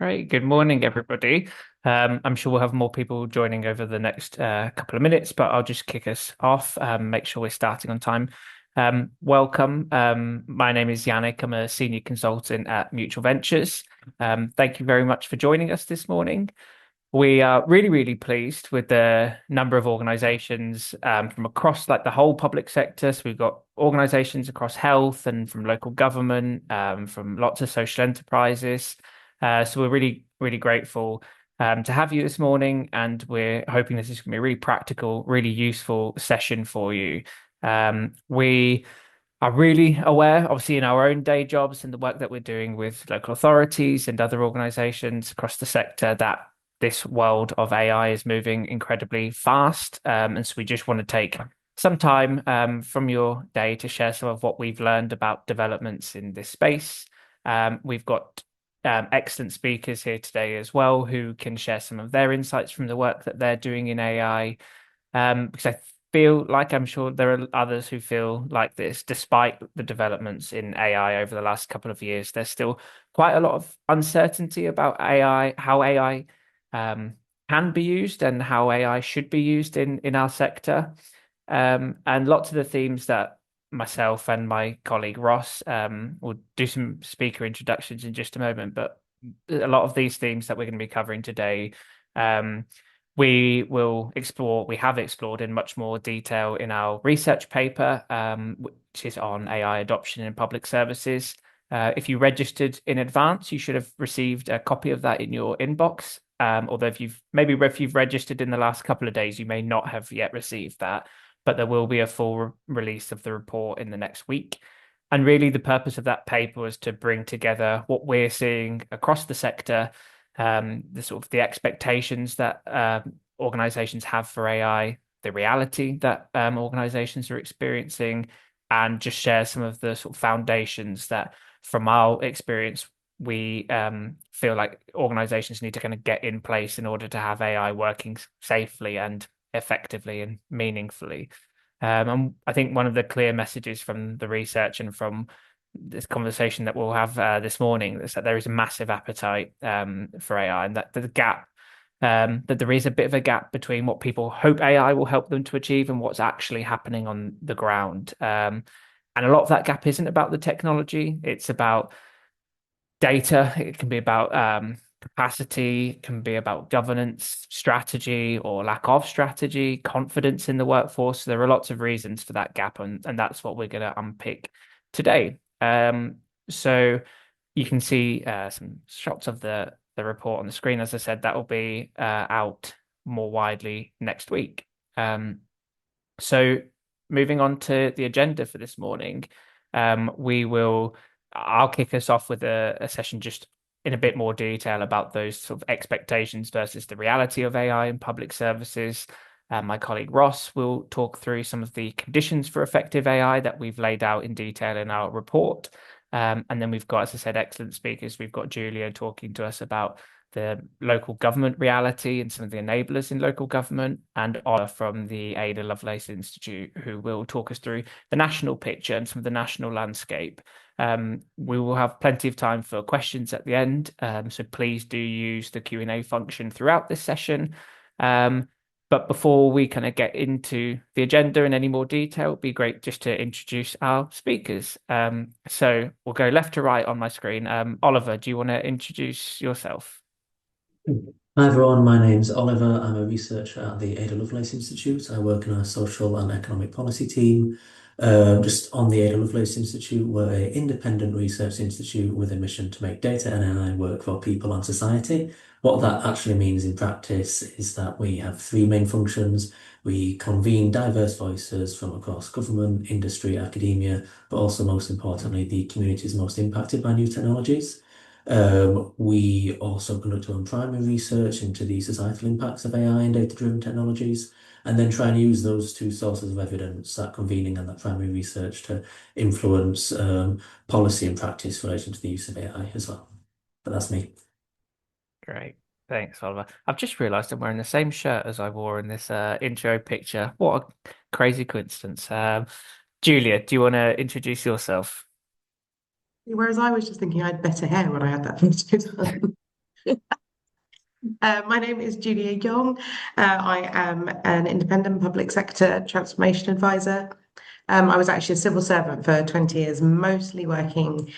Great. Good morning, everybody. I'm sure we'll have more people joining over the next couple of minutes, but I'll just kick us off, make sure we're starting on time. Welcome. My name is Yannick. I'm a senior consultant at Mutual Ventures. Thank you very much for joining us this morning. We are really, really pleased with the number of organizations from across like the whole public sector. So we've got organizations across health and from local government, from lots of social enterprises. So we're really, really grateful to have you this morning, and we're hoping this is going to be a really practical, really useful session for you. We are really aware, obviously, in our own day jobs and the work that we're doing with local authorities and other organizations across the sector, that this world of AI is moving incredibly fast. And so we just want to take some time from your day to share some of what we've learned about developments in this space. We've got excellent speakers here today as well who can share some of their insights from the work that they're doing in AI. Because I feel like I'm sure there are others who feel like this, despite the developments in AI over the last couple of years, there's still quite a lot of uncertainty about AI, how AI can be used and how AI should be used in our sector. And lots of the themes that myself and my colleague Ross will do some speaker introductions in just a moment, but a lot of these themes that we're going to be covering today, we have explored in much more detail in our research paper, which is on AI adoption in public services. If you registered in advance, you should have received a copy of that in your inbox. Although if you've registered in the last couple of days, you may not have yet received that, but there will be a full release of the report in the next week. And really, the purpose of that paper was to bring together what we're seeing across the sector, the sort of the expectations that organizations have for AI, the reality that organizations are experiencing, and just share some of the sort of foundations that, from our experience, we feel like organizations need to kind of get in place in order to have AI working safely and effectively and meaningfully. And I think one of the clear messages from the research and from this conversation that we'll have this morning is that there is a massive appetite for AI, and that the gap, that there is a bit of a gap between what people hope AI will help them to achieve and what's actually happening on the ground. And a lot of that gap isn't about the technology, it's about data. It can be about capacity, it can be about governance, strategy or lack of strategy, confidence in the workforce. So there are lots of reasons for that gap, and that's what we're going to unpick today. So you can see some shots of the report on the screen. As I said, that will be out more widely next week. So moving on to the agenda for this morning, I'll kick us off with a session just in a bit more detail about those sort of expectations versus the reality of AI in public services. My colleague Ross will talk through some of the conditions for effective AI that we've laid out in detail in our report. And then we've got, as I said, excellent speakers. We've got Julia talking to us about the local government reality and some of the enablers in local government, and Ola from the Ada Lovelace Institute, who will talk us through the national picture and some of the national landscape. We will have plenty of time for questions at the end, so please do use the Q&A function throughout this session. But before we kind of get into the agenda in any more detail, it'd be great just to introduce our speakers. So we'll go left to right on my screen. Oliver, do you want to introduce yourself? Hi everyone, my name's Oliver. I'm a researcher at the Ada Lovelace Institute. I work in our social and economic policy team. Just on the Ada Lovelace Institute, we're an independent research institute with a mission to make data and AI work for people and society. What that actually means in practice is that we have three main functions. We convene diverse voices from across government, industry, academia, but also most importantly, the communities most impacted by new technologies. We also conduct our own primary research into the societal impacts of AI and data-driven technologies, and then try and use those two sources of evidence, that convening and that primary research, to influence policy and practice relation to the use of AI as well. But that's me. Great. Thanks, Oliver. I've just realized I'm wearing the same shirt as I wore in this intro picture. What a crazy coincidence. Julia, do you want to introduce yourself? Whereas I was just thinking I had better hair when I had that photo done. My name is Julia Young. I am an independent public sector transformation advisor. I was actually a civil servant for 20 years, mostly working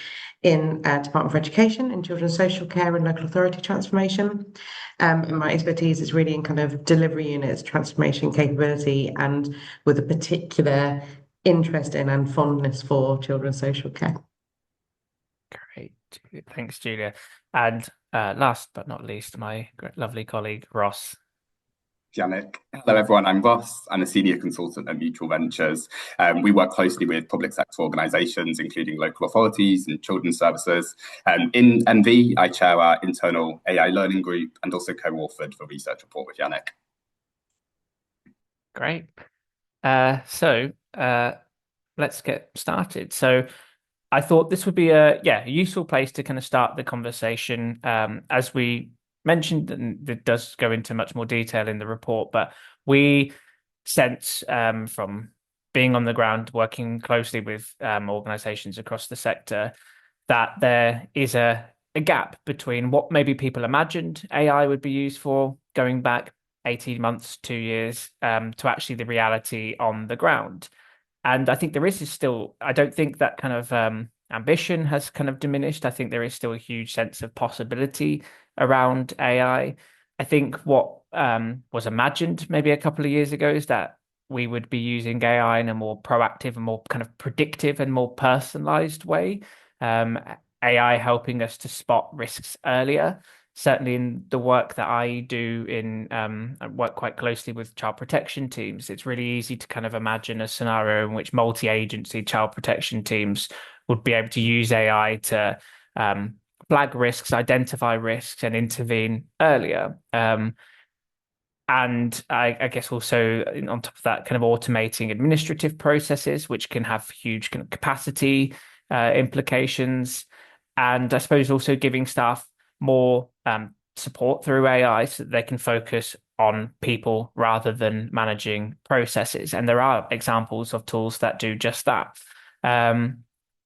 in Department for Education and Children's Social Care and Local Authority transformation. And my expertise is really in kind of delivery units, transformation capability, and with a particular interest in and fondness for children's social care. Great. Thanks, Julia. And last but not least, my lovely colleague, Ross. Yannick. Hello, everyone. I'm Ross. I'm a senior consultant at Mutual Ventures. We work closely with public sector organisations, including local authorities and children's services. In NV, I chair our internal AI learning group and also co-authored the research report with Yannick. Great. So let's get started. So I thought this would be a useful place to kind of start the conversation. As we mentioned, and it does go into much more detail in the report, but we sense from being on the ground, working closely with organizations across the sector, that there is a gap between what maybe people imagined AI would be used for going back 18 months, 2 years, to actually the reality on the ground. And I think there is still, I don't think that kind of ambition has kind of diminished. I think there is still a huge sense of possibility around AI. I think what was imagined maybe a couple of years ago is that we would be using AI in a more proactive and more kind of predictive and more personalized way. Um, AI helping us to spot risks earlier. Certainly in the work that I do I work quite closely with child protection teams. It's really easy to kind of imagine a scenario in which multi-agency child protection teams would be able to use AI to flag risks, identify risks, and intervene earlier. And I guess also on top of that, kind of automating administrative processes, which can have huge kind of capacity implications. And I suppose also giving staff more support through AI so that they can focus on people rather than managing processes. And there are examples of tools that do just that.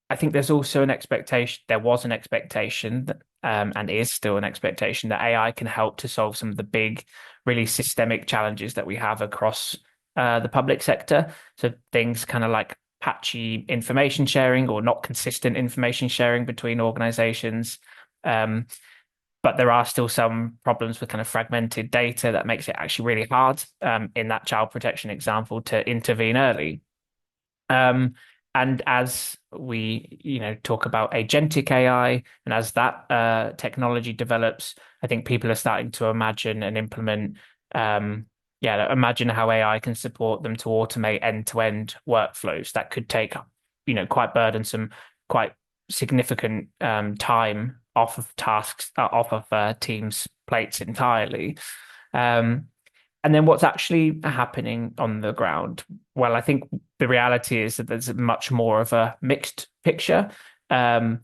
I think there's also an expectation, there was an expectation that, and is still an expectation that AI can help to solve some of the big, really systemic challenges that we have across the public sector. So things kind of like patchy information sharing or not consistent information sharing between organizations. But there are still some problems with kind of fragmented data that makes it actually really hard in that child protection example to intervene early. And as we, talk about agentic AI, and as that technology develops, I think people are starting to imagine and implement, imagine how AI can support them to automate end-to-end workflows that could take, quite burdensome, quite significant time off of tasks, off of teams' plates entirely. And then what's actually happening on the ground? Well, I think the reality is that there's much more of a mixed picture. The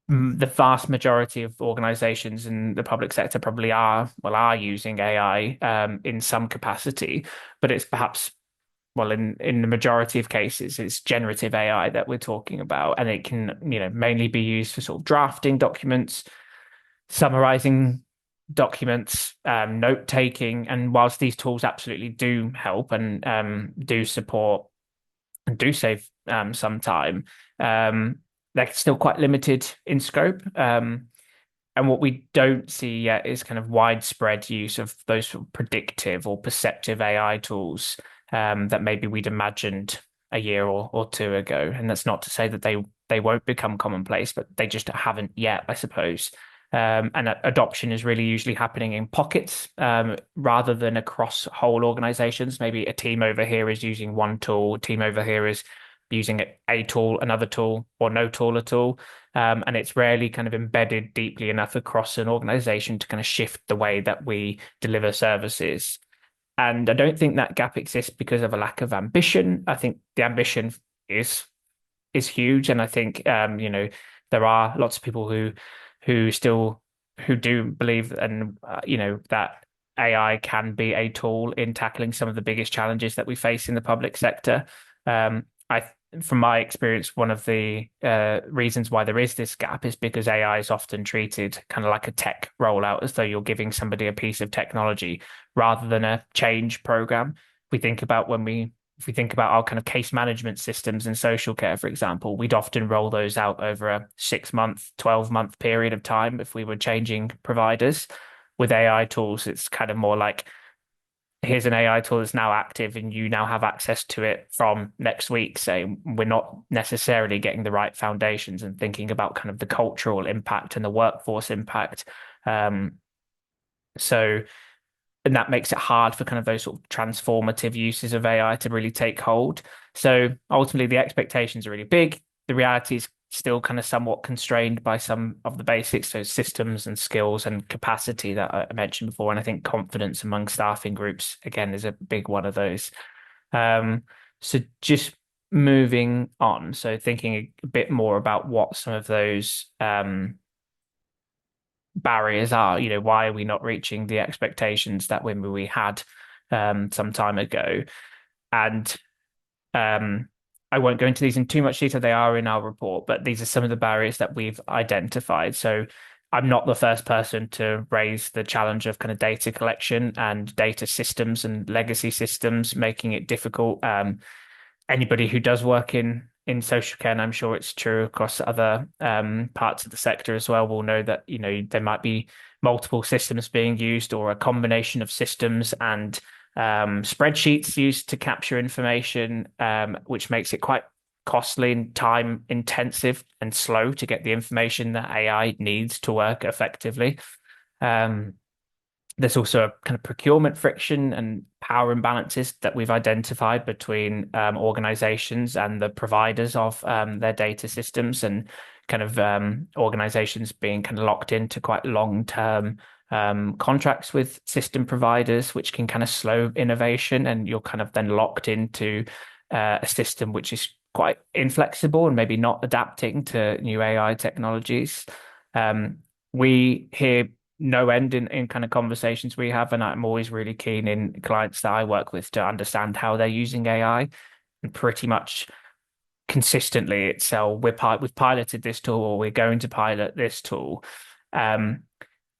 vast majority of organizations in the public sector probably are using AI in some capacity, but it's perhaps in the majority of cases, it's generative AI that we're talking about, and it can, mainly be used for sort of drafting documents, summarizing documents, note taking. And whilst these tools absolutely do help and do support and do save some time, they're still quite limited in scope. And what we don't see yet is kind of widespread use of those sort of predictive or perceptive AI tools that maybe we'd imagined a year or two ago. And that's not to say that they won't become commonplace, but they just haven't yet, I suppose. And adoption is really usually happening in pockets rather than across whole organizations. Maybe a team over here is using one tool, a team over here is using a tool, another tool, or no tool at all. And it's rarely kind of embedded deeply enough across an organization to kind of shift the way that we deliver services. And I don't think that gap exists because of a lack of ambition. I think the ambition is huge, and I think there are lots of people who do believe and that AI can be a tool in tackling some of the biggest challenges that we face in the public sector. I from my experience, one of the reasons why there is this gap is because AI is often treated kind of like a tech rollout, as though you're giving somebody a piece of technology rather than a change program. We think about if we think about our kind of case management systems in social care, for example, we'd often roll those out over a 6-month, 12-month period of time if we were changing providers. With AI tools, it's kind of more like, here's an AI tool that's now active and you now have access to it from next week. So we're not necessarily getting the right foundations and thinking about kind of the cultural impact and the workforce impact. So, and that makes it hard for kind of those sort of transformative uses of AI to really take hold. So ultimately, the expectations are really big. The reality is still kind of somewhat constrained by some of the basics, so systems and skills and capacity that I mentioned before. And I think confidence among staffing groups, again, is a big one of those. So just moving on, so thinking a bit more about what some of those barriers are, why are we not reaching the expectations that we had some time ago? And I won't go into these in too much detail. They are in our report, but these are some of the barriers that we've identified. So I'm not the first person to raise the challenge of kind of data collection and data systems and legacy systems, making it difficult. Anybody who does work in social care, and I'm sure it's true across other parts of the sector as well, will know that there might be multiple systems being used or a combination of systems and spreadsheets used to capture information, which makes it quite costly and time intensive and slow to get the information that AI needs to work effectively. There's also a kind of procurement friction and power imbalances that we've identified between organizations and the providers of their data systems, and kind of organizations being kind of locked into quite long-term contracts with system providers, which can kind of slow innovation, and you're kind of then locked into a system which is quite inflexible and maybe not adapting to new AI technologies. We hear no end in kind of conversations we have, and I'm always really keen in clients that I work with to understand how they're using AI. And pretty much consistently it's we've piloted this tool, or we're going to pilot this tool.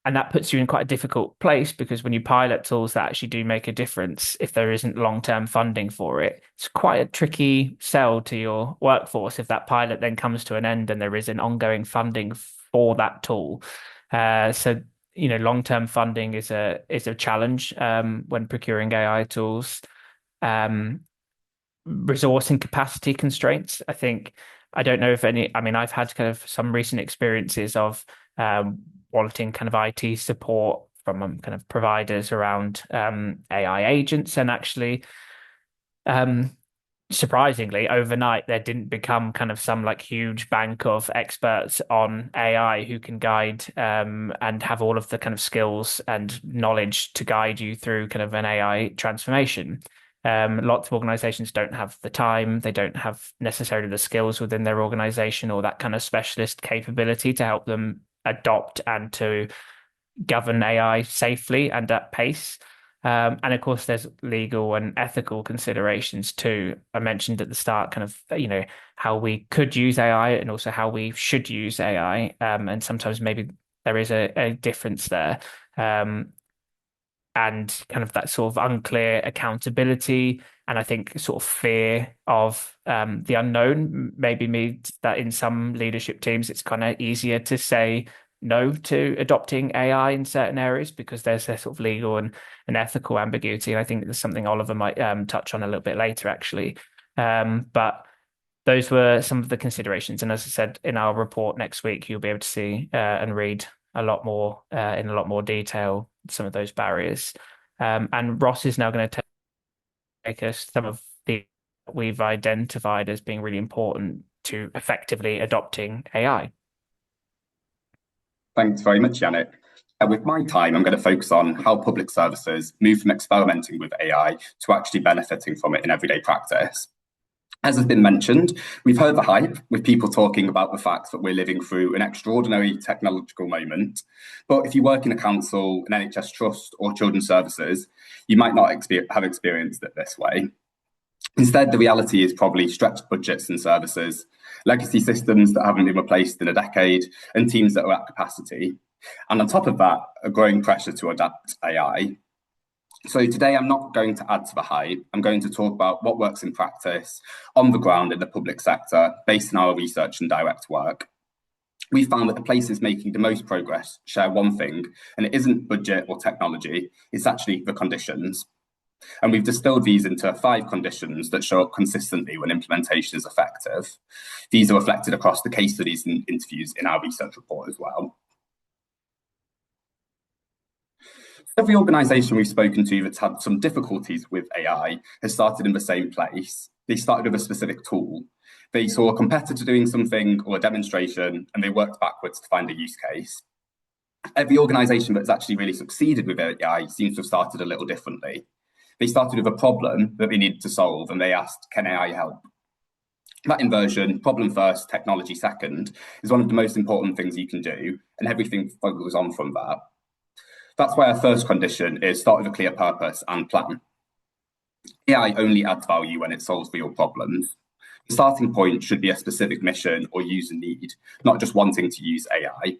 And that puts you in quite a difficult place, because when you pilot tools that actually do make a difference, if there isn't long-term funding for it, it's quite a tricky sell to your workforce if that pilot then comes to an end and there is an ongoing funding for that tool. So long-term funding is a challenge when procuring AI tools. Resource and capacity constraints. I don't know if any. I mean, I've had kind of some recent experiences of wanting kind of IT support from kind of providers around AI agents, and actually, surprisingly, overnight there didn't become kind of some like huge bank of experts on AI who can guide and have all of the kind of skills and knowledge to guide you through kind of an AI transformation. Lots of organizations don't have the time, they don't have necessarily the skills within their organization or that kind of specialist capability to help them adopt and to govern AI safely and at pace. And of course, there's legal and ethical considerations too. I mentioned at the start kind of, how we could use AI and also how we should use AI. And sometimes maybe there is a difference there. And kind of that sort of unclear accountability, and I think sort of fear of the unknown maybe means that in some leadership teams it's kind of easier to say no to adopting AI in certain areas because there's a sort of legal and ethical ambiguity. And I think there's something Oliver might touch on a little bit later, actually. But those were some of the considerations. And as I said, in our report next week, you'll be able to see and read a lot more in a lot more detail some of those barriers. And Ross is now going to take us some of the we've identified as being really important to effectively adopting AI. Thanks very much, Yannick. With my time, I'm going to focus on how public services move from experimenting with AI to actually benefiting from it in everyday practice. As has been mentioned, we've heard the hype with people talking about the fact that we're living through an extraordinary technological moment. But if you work in a council, an NHS trust, or children's services, you might not have experienced it this way. Instead, the reality is probably stretched budgets and services, legacy systems that haven't been replaced in a decade, and teams that are at capacity. And on top of that, a growing pressure to adapt AI. So today I'm not going to add to the hype. I'm going to talk about what works in practice on the ground in the public sector based on our research and direct work. We found that the places making the most progress share one thing, and it isn't budget or technology, it's actually the conditions. And we've distilled these into 5 conditions that show up consistently when implementation is effective. These are reflected across the case studies and interviews in our research report as well. Every organisation we've spoken to that's had some difficulties with AI has started in the same place. They started with a specific tool. They saw a competitor doing something or a demonstration, and they worked backwards to find a use case. Every organisation that's actually really succeeded with AI seems to have started a little differently. They started with a problem that they needed to solve, and they asked, can AI help? That inversion, problem first, technology second, is one of the most important things you can do, and everything follows on from that. That's why our first condition is start with a clear purpose and plan. AI only adds value when it solves real problems. The starting point should be a specific mission or user need, not just wanting to use AI.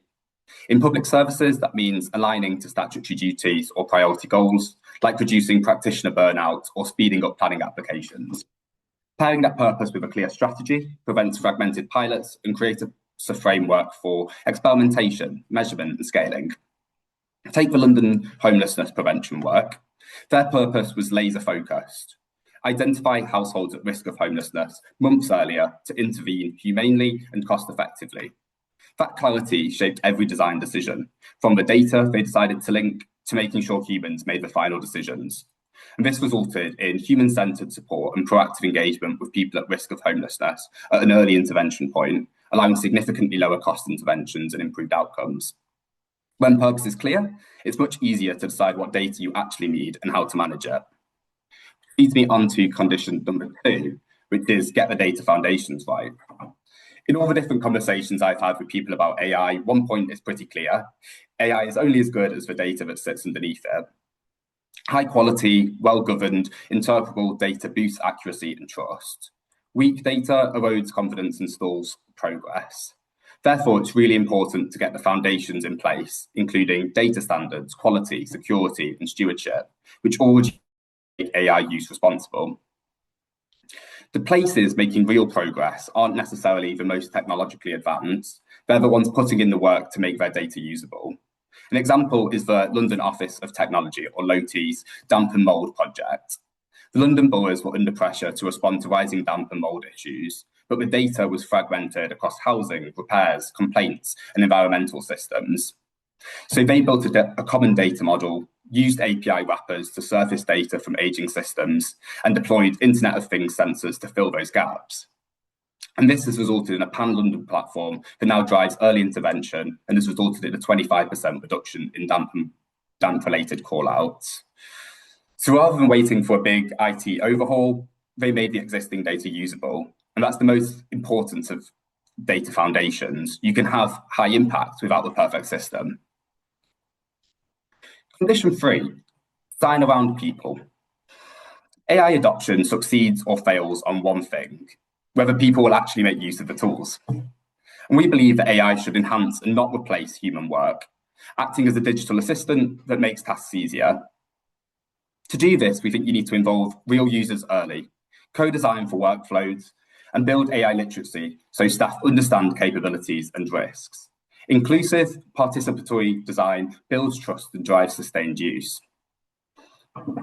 In public services, that means aligning to statutory duties or priority goals, like reducing practitioner burnout or speeding up planning applications. Pairing that purpose with a clear strategy prevents fragmented pilots and creates a framework for experimentation, measurement, and scaling. Take the London homelessness prevention work. Their purpose was laser focused. Identify households at risk of homelessness months earlier to intervene humanely and cost effectively. That clarity shaped every design decision, from the data they decided to link to making sure humans made the final decisions. And this resulted in human-centered support and proactive engagement with people at risk of homelessness at an early intervention point, allowing significantly lower cost interventions and improved outcomes. When purpose is clear, it's much easier to decide what data you actually need and how to manage it. Leads me on to condition number 2, which is get the data foundations right. In all the different conversations I've had with people about AI, one point is pretty clear. AI is only as good as the data that sits underneath it. High quality, well-governed, interpretable data boosts accuracy and trust. Weak data erodes confidence and stalls progress. Therefore, it's really important to get the foundations in place, including data standards, quality, security, and stewardship, which all make AI use responsible. The places making real progress aren't necessarily the most technologically advanced. They're the ones putting in the work to make their data usable. An example is the London Office of Technology, or LOTE's, damp and mould project. The London boroughs were under pressure to respond to rising damp and mould issues, but the data was fragmented across housing, repairs, complaints, and environmental systems. So they built a common data model, used API wrappers to surface data from aging systems, and deployed Internet of Things sensors to fill those gaps. And this has resulted in a pan-London platform that now drives early intervention and has resulted in a 25% reduction in damp-related call-outs. So rather than waiting for a big IT overhaul, they made the existing data usable. And that's the most important of data foundations. You can have high impact without the perfect system. Condition 3, design around people. AI adoption succeeds or fails on one thing, whether people will actually make use of the tools. And we believe that AI should enhance and not replace human work, acting as a digital assistant that makes tasks easier. To do this, we think you need to involve real users early, co-design for workflows, and build AI literacy so staff understand capabilities and risks. Inclusive, participatory design builds trust and drives sustained use.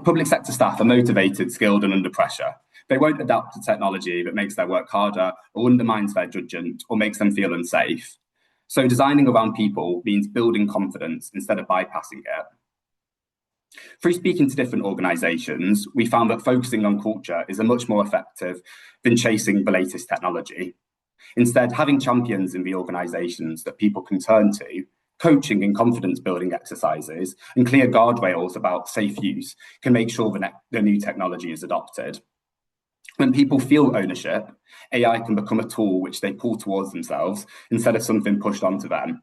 Public sector staff are motivated, skilled, and under pressure. They won't adapt to technology that makes their work harder or undermines their judgment or makes them feel unsafe. So designing around people means building confidence instead of bypassing it. Through speaking to different organisations, we found that focusing on culture is much more effective than chasing the latest technology. Instead, having champions in the organisations that people can turn to, coaching and confidence building exercises, and clear guardrails about safe use can make sure the new technology is adopted. When people feel ownership, AI can become a tool which they pull towards themselves instead of something pushed onto them.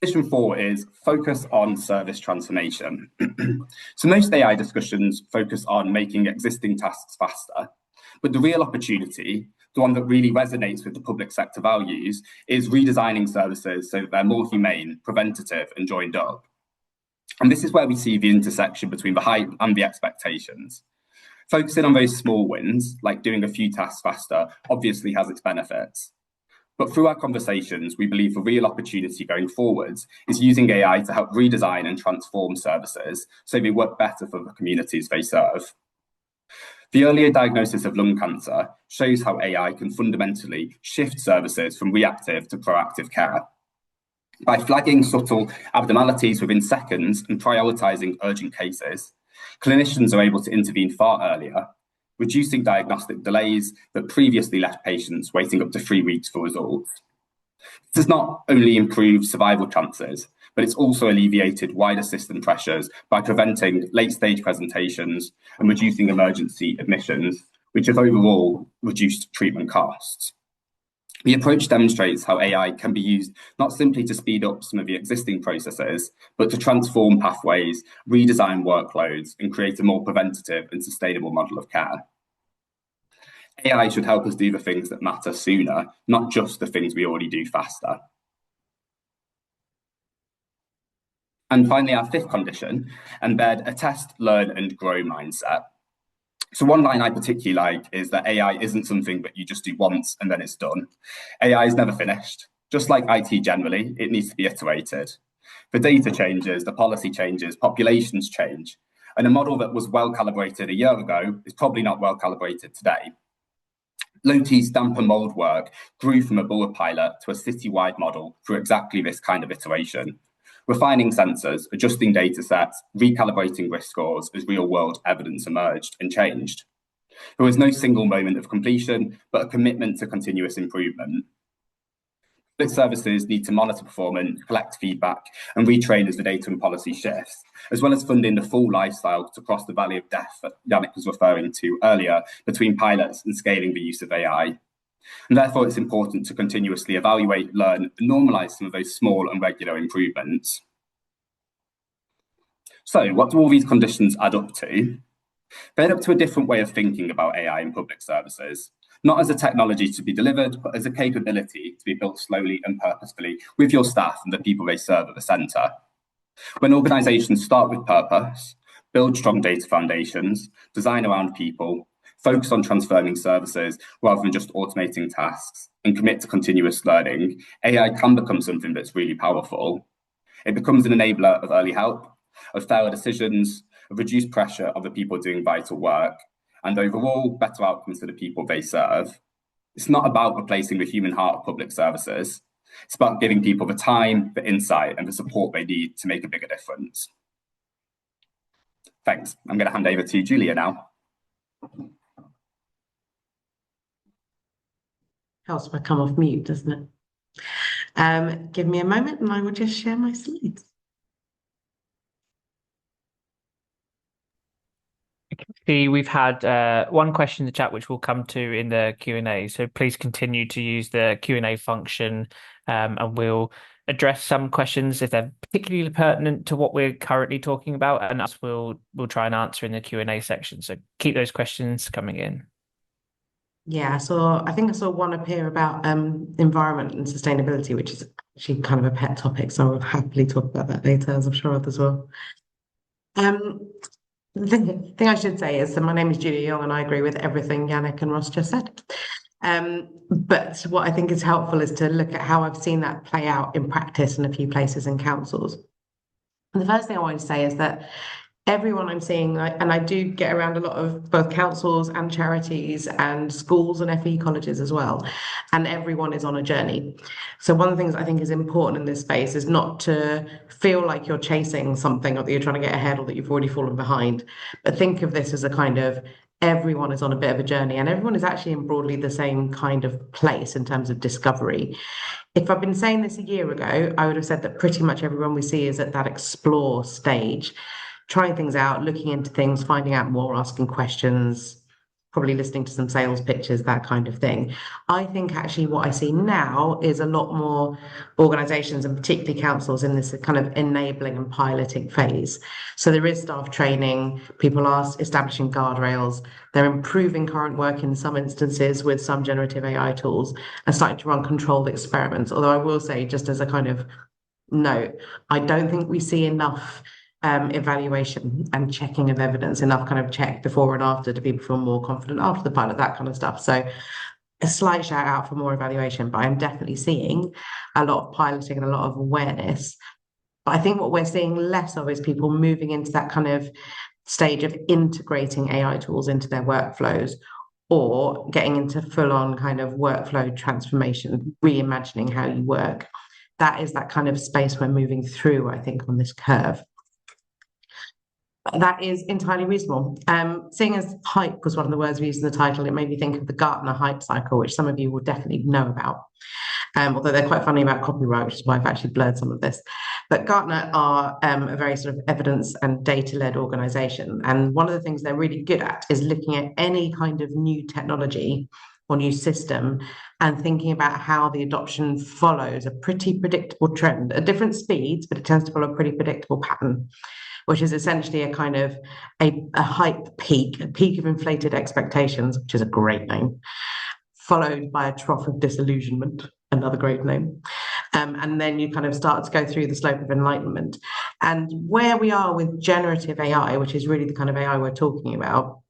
Vision 4 is focus on service transformation. So most AI discussions focus on making existing tasks faster, but the real opportunity, the one that really resonates with the public sector values, is redesigning services so that they're more humane, preventative, and joined up. And this is where we see the intersection between the hype and the expectations. Focusing on those small wins, like doing a few tasks faster, obviously has its benefits. But through our conversations, we believe the real opportunity going forwards is using AI to help redesign and transform services so they work better for the communities they serve. The earlier diagnosis of lung cancer shows how AI can fundamentally shift services from reactive to proactive care. By flagging subtle abnormalities within seconds and prioritising urgent cases, clinicians are able to intervene far earlier, reducing diagnostic delays that previously left patients waiting up to 3 weeks for results. This has not only improved survival chances, but it's also alleviated wider system pressures by preventing late-stage presentations and reducing emergency admissions, which have overall reduced treatment costs. The approach demonstrates how AI can be used not simply to speed up some of the existing processes, but to transform pathways, redesign workloads, and create a more preventative and sustainable model of care. AI should help us do the things that matter sooner, not just the things we already do faster. And finally, our fifth condition, embed a test, learn, and grow mindset. So one line I particularly like is that AI isn't something that you just do once and then it's done. AI is never finished. Just like IT generally, it needs to be iterated. The data changes, the policy changes, populations change, and a model that was well calibrated a year ago is probably not well calibrated today. Loti's damper mold work grew from a bullet pilot to a citywide model through exactly this kind of iteration, refining sensors, adjusting data sets, recalibrating risk scores as real-world evidence emerged and changed. There was no single moment of completion, but a commitment to continuous improvement. Public services need to monitor performance, collect feedback, and retrain as the data and policy shifts, as well as funding the full lifestyle to cross the valley of death that Yannick was referring to earlier, between pilots and scaling the use of AI. And therefore, it's important to continuously evaluate, learn, and normalise some of those small and regular improvements. So, what do all these conditions add up to? They add up to a different way of thinking about AI in public services, not as a technology to be delivered, but as a capability to be built slowly and purposefully with your staff and the people they serve at the centre. When organisations start with purpose, build strong data foundations, design around people, focus on transforming services rather than just automating tasks, and commit to continuous learning, AI can become something that's really powerful. It becomes an enabler of early help, of fairer decisions, of reduced pressure of the people doing vital work, and overall better outcomes for the people they serve. It's not about replacing the human heart of public services. It's about giving people the time, the insight, and the support they need to make a bigger difference. Thanks. I'm going to hand over to Julia now. Helps if I come off mute, doesn't it? Give me a moment and I will just share my slides. See, we've had one question in the chat, which we'll come to in the Q&A. So please continue to use the Q&A function, and we'll address some questions if they're particularly pertinent to what we're currently talking about, and us we'll try and answer in the Q&A section. So keep those questions coming in. Yeah, so I think I saw one appear about environment and sustainability, which is actually kind of a pet topic. So I'll happily talk about that later, as I'm sure others will. The thing I should say is that my name is Julia Young and I agree with everything Yannick and Ross just said. But what I think is helpful is to look at how I've seen that play out in practice in a few places in councils. And the first thing I want to say is that everyone I'm seeing, and I do get around a lot of both councils and charities and schools and FE colleges as well, and everyone is on a journey. So one of the things I think is important in this space is not to feel like you're chasing something or that you're trying to get ahead or that you've already fallen behind, but think of this as a kind of everyone is on a bit of a journey and everyone is actually in broadly the same kind of place in terms of discovery. If I've been saying this a year ago, I would have said that pretty much everyone we see is at that explore stage, trying things out, looking into things, finding out more, asking questions, probably listening to some sales pitches, that kind of thing. I think actually what I see now is a lot more organizations and particularly councils in this kind of enabling and piloting phase. So there is staff training, people are establishing guardrails, they're improving current work in some instances with some generative AI tools and starting to run controlled experiments. Although I will say, just as a kind of note, I don't think we see enough evaluation and checking of evidence, enough kind of check before and after to people feel more confident after the pilot, that kind of stuff. So a slight shout out for more evaluation, but I'm definitely seeing a lot of piloting and a lot of awareness. But I think what we're seeing less of is people moving into that kind of stage of integrating AI tools into their workflows or getting into full-on kind of workflow transformation, reimagining how you work. That is that kind of space we're moving through, I think, on this curve. That is entirely reasonable. Seeing as hype was one of the words we used in the title, it made me think of the Gartner hype cycle, which some of you will definitely know about. Although they're quite funny about copyright, which is why I've actually blurred some of this. But Gartner are a very sort of evidence and data-led organization. And one of the things they're really good at is looking at any kind of new technology or new system and thinking about how the adoption follows a pretty predictable trend at different speeds, but it tends to follow a pretty predictable pattern, which is essentially a kind of a hype peak, a peak of inflated expectations, which is a great name, followed by a trough of disillusionment, another great name. And then you kind of start to go through the slope of enlightenment. And where we are with generative AI, which is really the kind of AI we're talking about,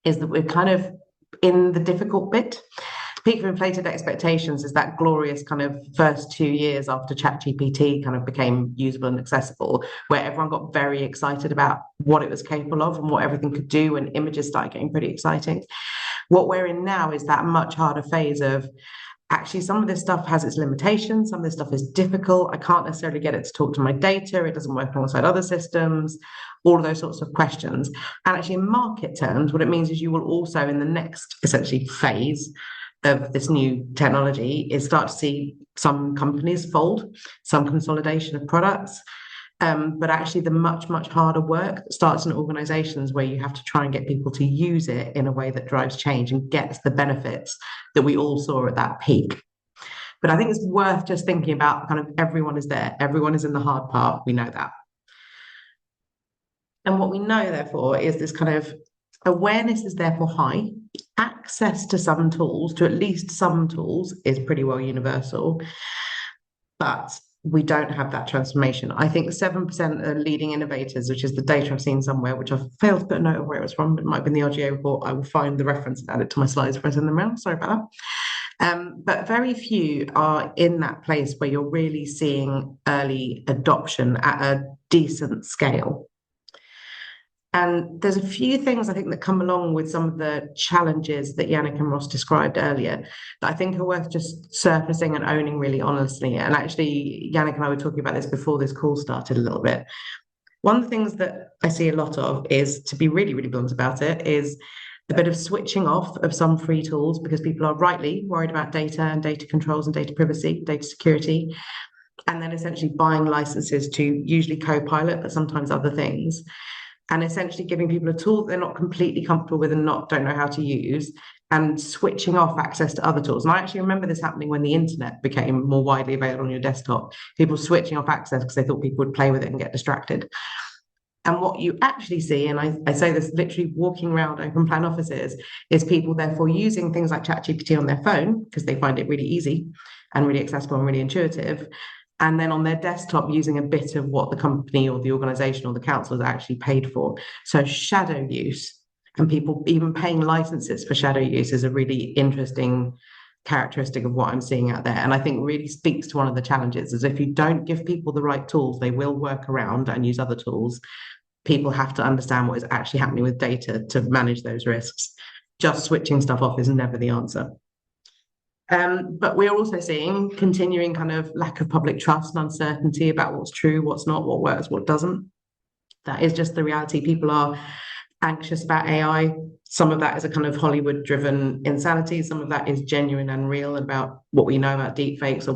is that we're kind of in the difficult bit. Peak of inflated expectations is that glorious kind of first 2 years after ChatGPT kind of became usable and accessible, where everyone got very excited about what it was capable of and what everything could do, and images started getting pretty exciting. What we're in now is that much harder phase of actually some of this stuff has its limitations, some of this stuff is difficult, I can't necessarily get it to talk to my data, it doesn't work alongside other systems, all of those sorts of questions. And actually in market terms, what it means is you will also in the next essentially phase of this new technology is start to see some companies fold, some consolidation of products, but actually the much, much harder work starts in organizations where you have to try and get people to use it in a way that drives change and gets the benefits that we all saw at that peak. But I think it's worth just thinking about kind of everyone is there, everyone is in the hard part, we know that. And what we know, therefore, is this kind of awareness is therefore high. Access to some tools, to at least some tools, is pretty well universal, but we don't have that transformation. I think 7% are leading innovators, which is the data I've seen somewhere, which I've failed to put a note of where it was from. It might have been the RGA report. I will find the reference and add it to my slides if I send them around. Sorry about that. But very few are in that place where you're really seeing early adoption at a decent scale. And there's a few things I think that come along with some of the challenges that Yannick and Ross described earlier that I think are worth just surfacing and owning really honestly. And actually, Yannick and I were talking about this before this call started a little bit. One of the things that I see a lot of is, to be really, really blunt about it, is a bit of switching off of some free tools because people are rightly worried about data and data controls and data privacy, data security, and then essentially buying licenses to usually Copilot, but sometimes other things, and essentially giving people a tool that they're not completely comfortable with and don't know how to use, and switching off access to other tools. And I actually remember this happening when the internet became more widely available on your desktop. People switching off access because they thought people would play with it and get distracted. And what you actually see, and I say this literally walking around open plan offices, is people therefore using things like ChatGPT on their phone because they find it really easy and really accessible and really intuitive, and then on their desktop using a bit of what the company or the organization or the council has actually paid for. So shadow use, and people even paying licenses for shadow use, is a really interesting characteristic of what I'm seeing out there. And I think really speaks to one of the challenges is if you don't give people the right tools, they will work around and use other tools. People have to understand what is actually happening with data to manage those risks. Just switching stuff off is never the answer. But we're also seeing continuing kind of lack of public trust and uncertainty about what's true, what's not, what works, what doesn't. That is just the reality. People are anxious about AI. Some of that is a kind of Hollywood-driven insanity. Some of that is genuine and real about what we know about deepfakes or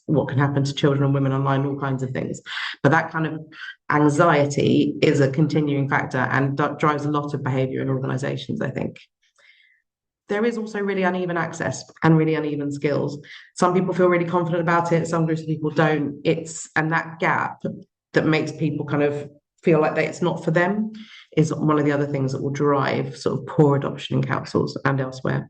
what can happen to children and women online, all kinds of things. But that kind of anxiety is a continuing factor and drives a lot of behaviour in organisations, I think. there is also really uneven access and really uneven skills. Some people feel really confident about it, some groups of people don't. And that gap that makes people kind of feel like that it's not for them is one of the other things that will drive sort of poor adoption in councils and elsewhere.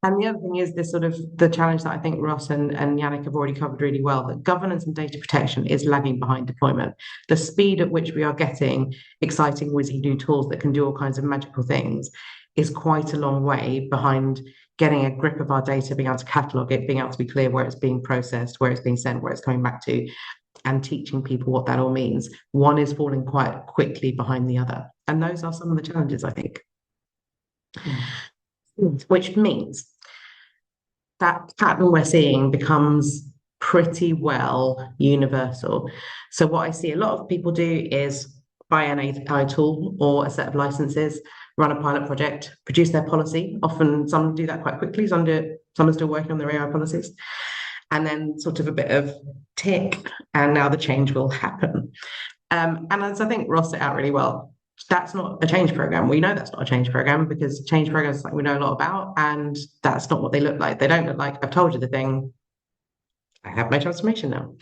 And the other thing is this sort of the challenge that I think Ross and Yannick have already covered really well, that governance and data protection is lagging behind deployment. The speed at which we are getting exciting whizzy new tools that can do all kinds of magical things is quite a long way behind getting a grip of our data, being able to catalogue it, being able to be clear where it's being processed, where it's being sent, where it's coming back to, and teaching people what that all means. One is falling quite quickly behind the other. And those are some of the challenges, I think. Which means that pattern we're seeing becomes pretty well universal. So what I see a lot of people do is buy an AI tool or a set of licenses, run a pilot project, produce their policy. Often some do that quite quickly, some are still working on their AI policies, and then sort of a bit of tick, and now the change will happen. And as I think Ross set out really well, that's not a change program. We know that's not a change program because change programs like we know a lot about, and that's not what they look like. They don't look like, I've told you the thing, I have my transformation now.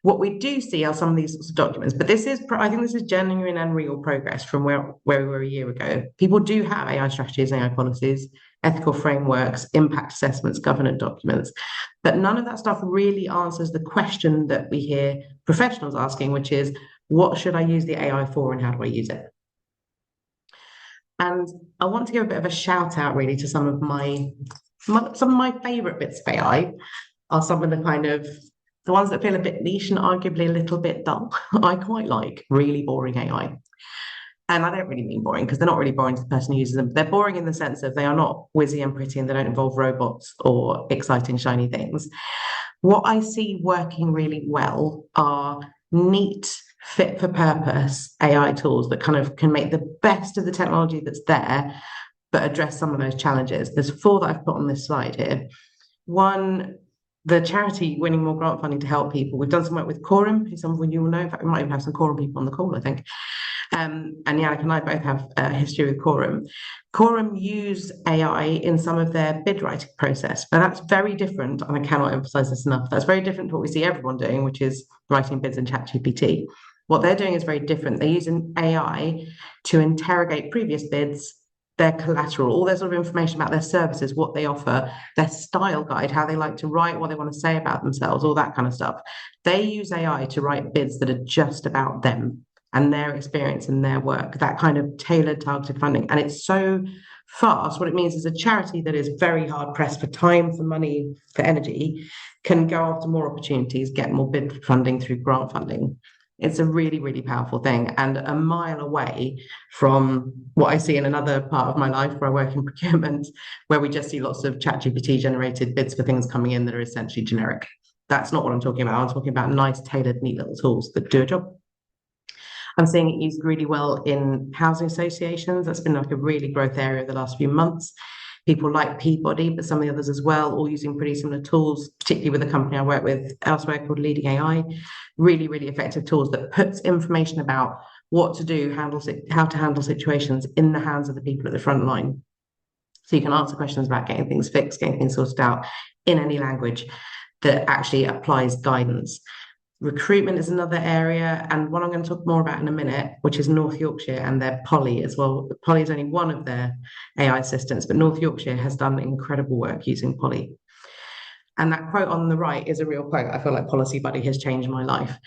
What we do see are some of these sorts of documents, but I think this is genuine and real progress from where we were a year ago. People do have AI strategies, AI policies, ethical frameworks, impact assessments, governance documents, but none of that stuff really answers the question that we hear professionals asking, which is, what should I use the AI for and how do I use it? And I want to give a bit of a shout out really to some of my favorite bits of AI are some of the ones that feel a bit niche and arguably a little bit dull. I quite like really boring AI. And I don't really mean boring because they're not really boring to the person who uses them. They're boring in the sense of they are not whizzy and pretty and they don't involve robots or exciting shiny things. What I see working really well are neat, fit for purpose AI tools that kind of can make the best of the technology that's there, but address some of those challenges. There's 4 that I've put on this slide here. One, the charity winning more grant funding to help people. We've done some work with Quorum, who some of you will know. In fact, we might even have some Quorum people on the call, I think. And Yannick and I both have a history with Quorum. Quorum use AI in some of their bid writing process, but that's very different, and I cannot emphasize this enough. That's very different to what we see everyone doing, which is writing bids in ChatGPT. What they're doing is very different. They're using AI to interrogate previous bids, their collateral, all their sort of information about their services, what they offer, their style guide, how they like to write, what they want to say about themselves, all that kind of stuff. They use AI to write bids that are just about them and their experience and their work, that kind of tailored, targeted funding. And it's so fast. What it means is a charity that is very hard pressed for time, for money, for energy, can go after more opportunities, get more bid funding through grant funding. It's a really, really powerful thing, and a mile away from what I see in another part of my life where I work in procurement, where we just see lots of ChatGPT generated bids for things coming in that are essentially generic. That's not what I'm talking about. I'm talking about nice, tailored, neat little tools that do a job. I'm seeing it used really well in housing associations. That's been like a really growth area the last few months. People like Peabody, but some of the others as well, all using pretty similar tools, particularly with a company I work with elsewhere called Leading AI. Really, really effective tools that puts information about what to do, how to handle situations in the hands of the people at the front line. So you can answer questions about getting things fixed, getting things sorted out in any language that actually applies guidance. Recruitment is another area, and one I'm going to talk more about in a minute, which is North Yorkshire and their Polly as well. Polly is only one of their AI assistants, but North Yorkshire has done incredible work using Polly. And that quote on the right is a real quote. I feel like Policy Buddy has changed my life.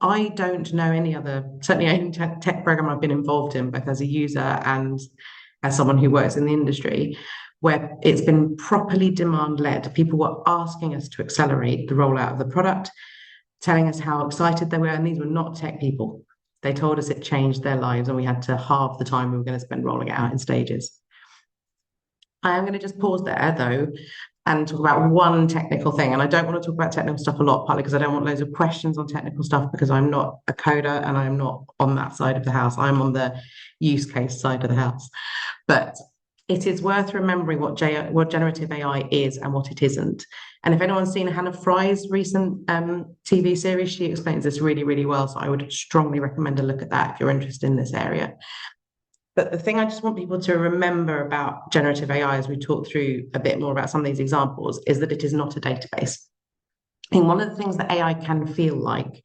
I don't know any other, certainly any tech program I've been involved in, both as a user and as someone who works in the industry, where it's been properly demand-led. People were asking us to accelerate the rollout of the product, telling us how excited they were, and these were not tech people. They told us it changed their lives, and we had to halve the time we were going to spend rolling it out in stages. I am going to just pause there, though, and talk about one technical thing. And I don't want to talk about technical stuff a lot, partly because I don't want loads of questions on technical stuff, because I'm not a coder and I'm not on that side of the house. I'm on the use case side of the house. But it is worth remembering what generative AI is and what it isn't. And if anyone's seen Hannah Fry's recent TV series, she explains this really, really well. So I would strongly recommend a look at that if you're interested in this area. But the thing I just want people to remember about generative AI, as we talk through a bit more about some of these examples, is that it is not a database. And one of the things that AI can feel like,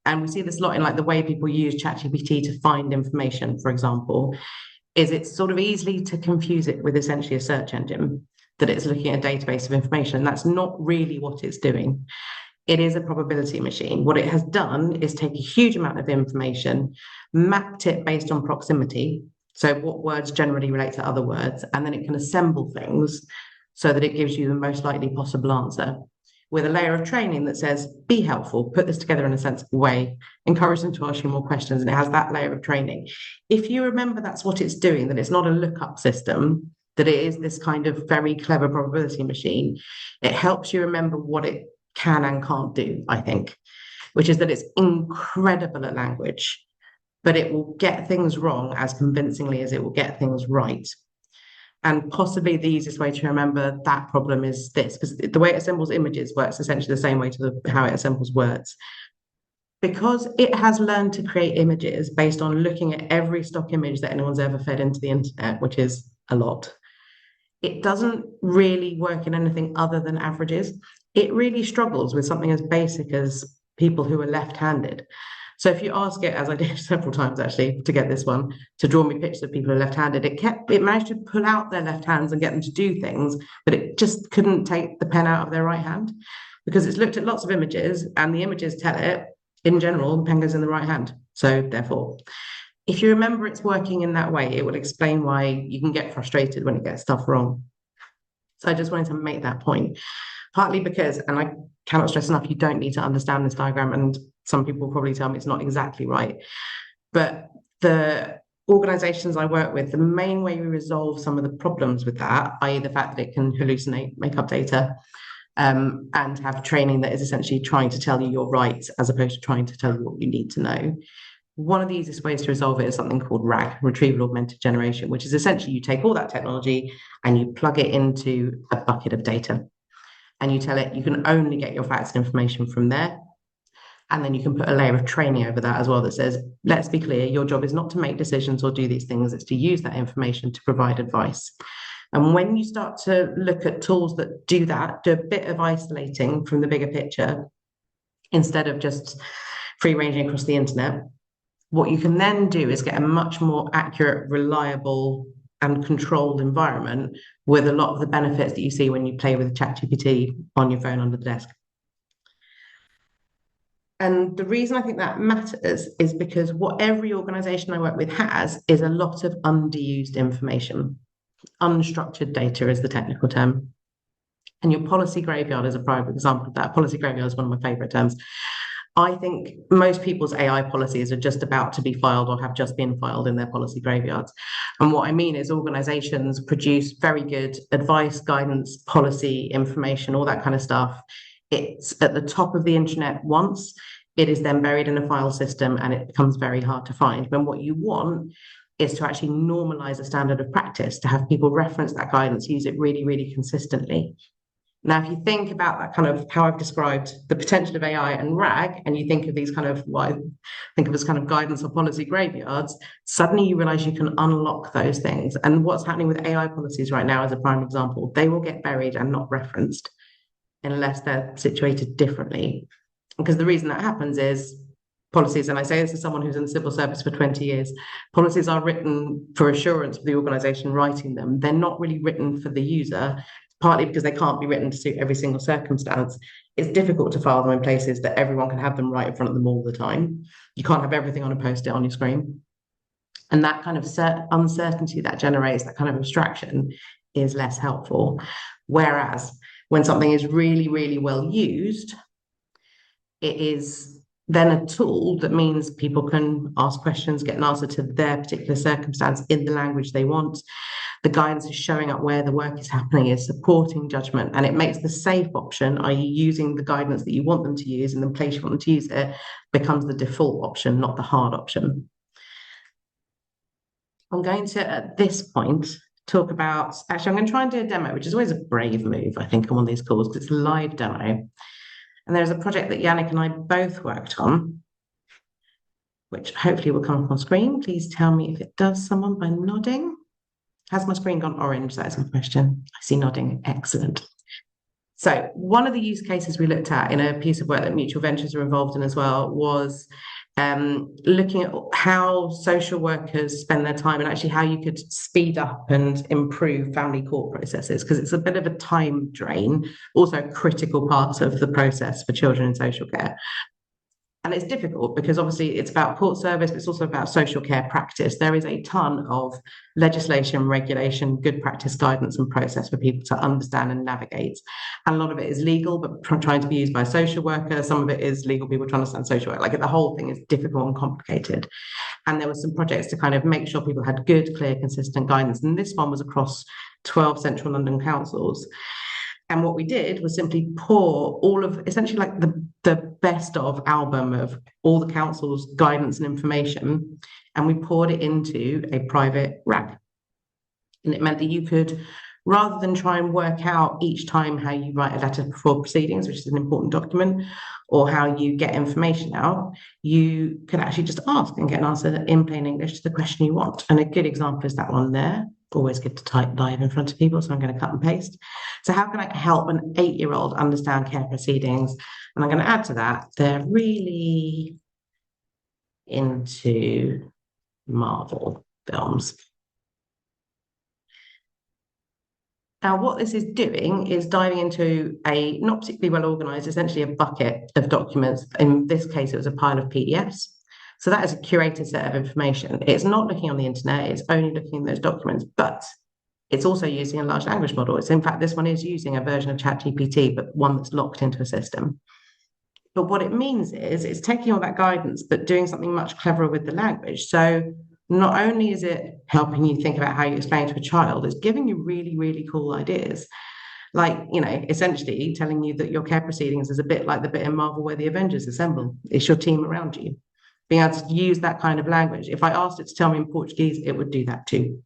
and we see this a lot in like the way people use ChatGPT to find information, for example, is it's sort of easily to confuse it with essentially a search engine, that it's looking at a database of information. And that's not really what it's doing. It is a probability machine. What it has done is take a huge amount of information, mapped it based on proximity, so what words generally relate to other words, and then it can assemble things so that it gives you the most likely possible answer, with a layer of training that says, be helpful, put this together in a sensible way, encourage them to ask you more questions, and it has that layer of training. If you remember that's what it's doing, that it's not a lookup system, that it is this kind of very clever probability machine, it helps you remember what it can and can't do, I think, which is that it's incredible at language, but it will get things wrong as convincingly as it will get things right. And possibly the easiest way to remember that problem is this, because the way it assembles images works essentially the same way to how it assembles words. Because it has learned to create images based on looking at every stock image that anyone's ever fed into the internet, which is a lot, it doesn't really work in anything other than averages. It really struggles with something as basic as people who are left-handed. So if you ask it, as I did several times actually to get this one, to draw me pictures of people who are left-handed, it managed to pull out their left hands and get them to do things, but it just couldn't take the pen out of their right hand, because it's looked at lots of images and the images tell it, in general, the pen goes in the right hand. So therefore, if you remember it's working in that way, it will explain why you can get frustrated when it gets stuff wrong. So I just wanted to make that point, partly because, and I cannot stress enough, you don't need to understand this diagram, and some people will probably tell me it's not exactly right. But the organizations I work with, the main way we resolve some of the problems with that, i.e. the fact that it can hallucinate, make up data, and have training that is essentially trying to tell you you're right, as opposed to trying to tell you what you need to know. One of the easiest ways to resolve it is something called RAG, retrieval augmented generation, which is essentially you take all that technology and you plug it into a bucket of data. And you tell it you can only get your facts and information from there. And then you can put a layer of training over that as well that says, let's be clear, your job is not to make decisions or do these things, it's to use that information to provide advice. And when you start to look at tools that do that, do a bit of isolating from the bigger picture, instead of just free ranging across the internet, what you can then do is get a much more accurate, reliable, and controlled environment with a lot of the benefits that you see when you play with ChatGPT on your phone under the desk. And the reason I think that matters is because what every organization I work with has is a lot of underused information. Unstructured data is the technical term. And your policy graveyard is a prime example of that. Policy graveyard is one of my favorite terms. I think most people's AI policies are just about to be filed or have just been filed in their policy graveyards. And what I mean is organizations produce very good advice, guidance, policy, information, all that kind of stuff. It's at the top of the internet once, it is then buried in a file system and it becomes very hard to find. When what you want is to actually normalize a standard of practice, to have people reference that guidance, use it really, really consistently. Now, if you think about that kind of how I've described the potential of AI and RAG, and you think of these kind of what I think of as kind of guidance or policy graveyards, suddenly you realize you can unlock those things. And what's happening with AI policies right now, as a prime example, they will get buried and not referenced unless they're situated differently. Because the reason that happens is policies, and I say this as someone who's in the civil service for 20 years, policies are written for assurance for the organization writing them. They're not really written for the user, partly because they can't be written to suit every single circumstance. It's difficult to file them in places that everyone can have them right in front of them all the time. You can't have everything on a post-it on your screen. And that kind of uncertainty that generates, that kind of abstraction, is less helpful. Whereas when something is really, really well used, it is then a tool that means people can ask questions, get an answer to their particular circumstance in the language they want. The guidance is showing up where the work is happening, is supporting judgment, and it makes the safe option, i.e. using the guidance that you want them to use in the place you want them to use it, becomes the default option, not the hard option. I'm going to, at this point, talk about, actually I'm going to try and do a demo, which is always a brave move, I think, on one of these calls, because it's a live demo. And there's a project that Yannick and I both worked on. which hopefully will come up on screen. Please tell me if it does, someone, by nodding. Has my screen gone orange? That is my question. I see nodding. Excellent. So one of the use cases we looked at in a piece of work that Mutual Ventures are involved in as well was looking at how social workers spend their time and actually how you could speed up and improve family court processes, because it's a bit of a time drain, also a critical part of the process for children in social care. And it's difficult because obviously it's about court service, but it's also about social care practice. There is a ton of legislation, regulation, good practice guidance and process for people to understand and navigate. And a lot of it is legal, but trying to be used by a social worker. Some of it is legal people trying to understand social work. Like the whole thing is difficult and complicated. And there were some projects to kind of make sure people had good, clear, consistent guidance. And this one was across 12 central London councils. And what we did was simply pour all of, essentially like the best of album of all the council's guidance and information, and we poured it into a private RAG. And it meant that you could, rather than try and work out each time how you write a letter before proceedings, which is an important document, or how you get information out, you can actually just ask and get an answer in plain English to the question you want. And a good example is that one there. Always good to type live in front of people, so I'm going to cut and paste. So how can I help an 8-year-old understand care proceedings? And I'm going to add to that, they're really into Marvel films. Now, what this is doing is diving into a not particularly well organized, essentially a bucket of documents. In this case, it was a pile of PDFs. So that is a curated set of information. It's not looking on the internet, it's only looking at those documents, but it's also using a large language model. It's, in fact, this one is using a version of ChatGPT, but one that's locked into a system. But what it means is it's taking all that guidance, but doing something much cleverer with the language. So not only is it helping you think about how you explain to a child, it's giving you really, really cool ideas. Like, you know, essentially telling you that your care proceedings is a bit like the bit in Marvel where the Avengers assemble. It's your team around you. Being able to use that kind of language. If I asked it to tell me in Portuguese, it would do that too.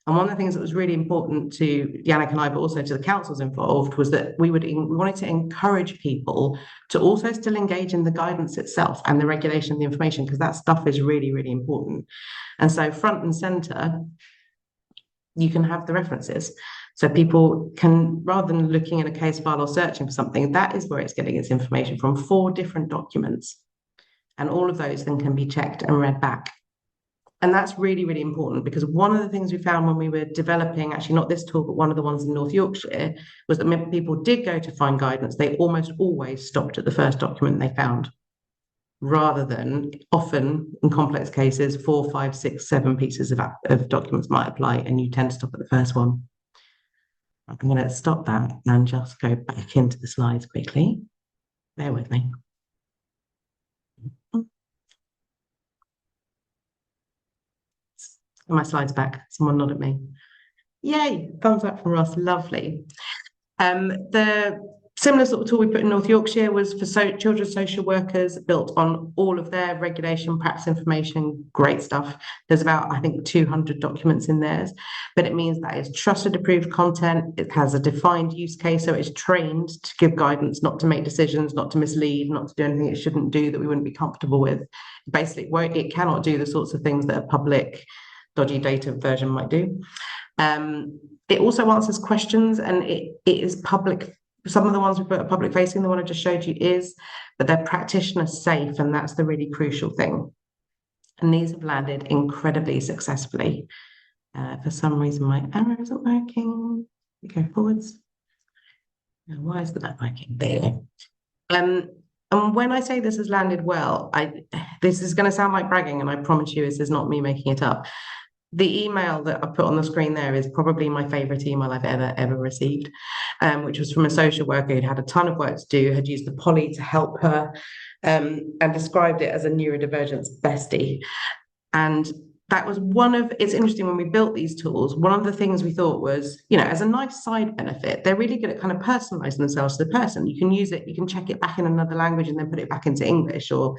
And one of the things that was really important to Yannick and I, but also to the councils involved, was that we wanted to encourage people to also still engage in the guidance itself and the regulation of the information, because that stuff is really, really important. And so front and center, you can have the references. So people can, rather than looking in a case file or searching for something, that is where it's getting its information from, 4 different documents. And all of those then can be checked and read back. And that's really, really important, because one of the things we found when we were developing, actually not this tool, but one of the ones in North Yorkshire, was that when people did go to find guidance, they almost always stopped at the first document they found, rather than often in complex cases, 4, 5, 6, 7 pieces of documents might apply, and you tend to stop at the first one. I'm going to stop that and just go back into the slides quickly. Bear with me. My slides back. Someone nod at me. Yay, thumbs up from Ross. Lovely. The similar sort of tool we put in North Yorkshire was for children's social workers, built on all of their regulation, practice information, great stuff. There's about, I think, 200 documents in theirs, but it means that it's trusted, approved content. It has a defined use case, so it's trained to give guidance, not to make decisions, not to mislead, not to do anything it shouldn't do that we wouldn't be comfortable with. Basically, it cannot do the sorts of things that a public dodgy data version might do. It also answers questions, and it is public. Some of the ones we put are public facing, the one I just showed you is, but they're practitioner safe, and that's the really crucial thing. And these have landed incredibly successfully. For some reason, my arrow isn't working. We go forwards. Why is that working? There. And when I say this has landed well, this is going to sound like bragging, and I promise you this is not me making it up. The email that I put on the screen there is probably my favorite email I've ever received, which was from a social worker who'd had a ton of work to do, had used the Poly to help her, and described it as a neurodivergence bestie. And that was it's interesting, when we built these tools, one of the things we thought was, you know, as a nice side benefit, they're really good at kind of personalizing themselves to the person. You can use it, you can check it back in another language and then put it back into English, or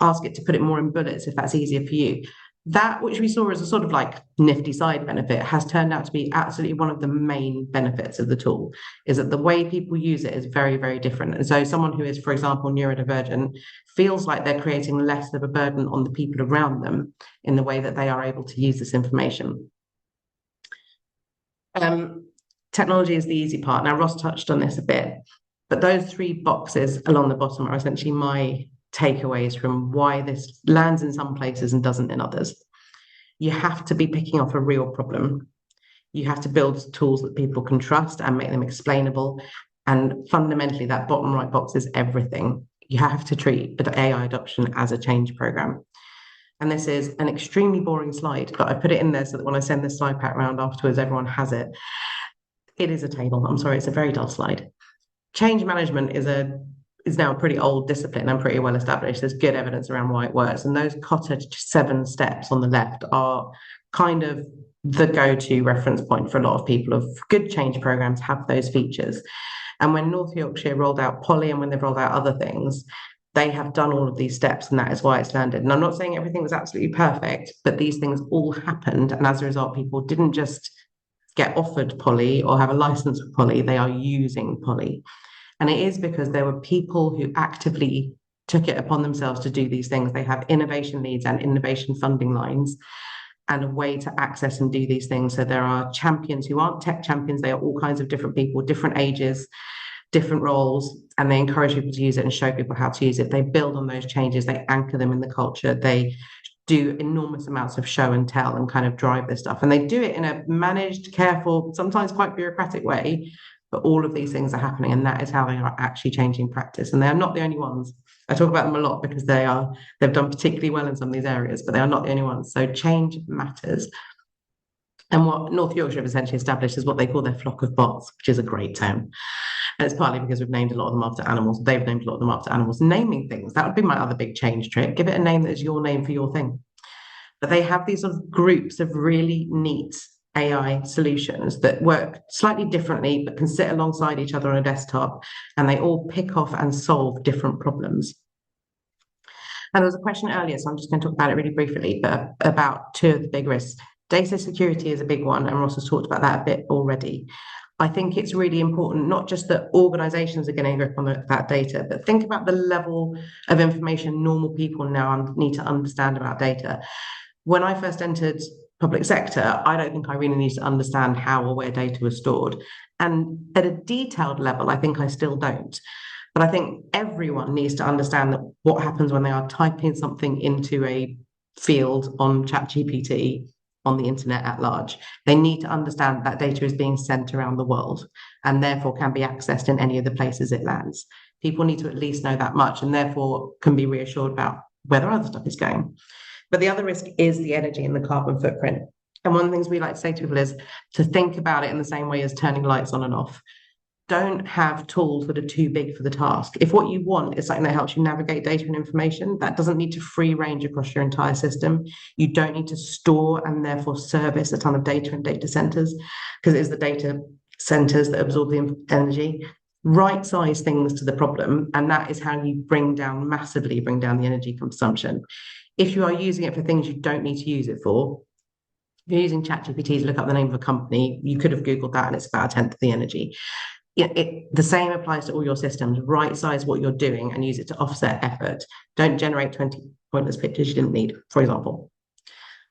ask it to put it more in bullets if that's easier for you. That which we saw as a sort of like nifty side benefit has turned out to be absolutely one of the main benefits of the tool, is that the way people use it is very, very different. And so someone who is, for example, neurodivergent feels like they're creating less of a burden on the people around them in the way that they are able to use this information. Technology is the easy part. Now, Ross touched on this a bit, but those 3 boxes along the bottom are essentially my takeaways from why this lands in some places and doesn't in others. You have to be picking off a real problem. You have to build tools that people can trust and make them explainable. And fundamentally, that bottom right box is everything. You have to treat AI adoption as a change program. And this is an extremely boring slide, but I put it in there so that when I send this slide pack around afterwards, everyone has it. It is a table. I'm sorry, it's a very dull slide. Change management is now a pretty old discipline and pretty well established. There's good evidence around why it works. And those cottage 7 steps on the left are kind of the go-to reference point for a lot of people of good change programs have those features. And when North Yorkshire rolled out Polly and when they've rolled out other things, they have done all of these steps, and that is why it's landed. And I'm not saying everything was absolutely perfect, but these things all happened. And as a result, people didn't just get offered Polly or have a license for Polly, they are using Polly. And it is because there were people who actively took it upon themselves to do these things. They have innovation leads and innovation funding lines and a way to access and do these things. So there are champions who aren't tech champions. They are all kinds of different people, different ages, different roles, and they encourage people to use it and show people how to use it. They build on those changes. They anchor them in the culture. They do enormous amounts of show and tell and kind of drive this stuff. And they do it in a managed, careful, sometimes quite bureaucratic way. But all of these things are happening, and that is how they are actually changing practice. And they are not the only ones. I talk about them a lot because they've done particularly well in some of these areas, but they are not the only ones. So change matters. And what North Yorkshire have essentially established is what they call their flock of bots, which is a great term. And it's partly because we've named a lot of them after animals. They've named a lot of them after animals. Naming things, that would be my other big change trick. Give it a name that is your name for your thing. But they have these sort of groups of really neat AI solutions that work slightly differently, but can sit alongside each other on a desktop, and they all pick off and solve different problems. And there was a question earlier, so I'm just going to talk about it really briefly, but about 2 of the big risks. Data security is a big one, and Ross has talked about that a bit already. I think it's really important, not just that organizations are getting a grip on that data, but think about the level of information normal people now need to understand about data. When I first entered public sector, I don't think I really need to understand how or where data was stored. And at a detailed level, I think I still don't. But I think everyone needs to understand that what happens when they are typing something into a field on ChatGPT, on the internet at large. They need to understand that data is being sent around the world and therefore can be accessed in any of the places it lands. People need to at least know that much and therefore can be reassured about where their other stuff is going. But the other risk is the energy and the carbon footprint. And one of the things we like to say to people is to think about it in the same way as turning lights on and off. Don't have tools that are too big for the task. If what you want is something that helps you navigate data and information, that doesn't need to free range across your entire system. You don't need to store and therefore service a ton of data in data centers, because it is the data centers that absorb the energy. Right size things to the problem, and that is how you massively bring down the energy consumption. If you are using it for things you don't need to use it for, if you're using ChatGPT to look up the name of a company, you could have Googled that and it's about 1/10 of the energy. The same applies to all your systems. Right size what you're doing and use it to offset effort. Don't generate 20 pointless pictures you didn't need, for example.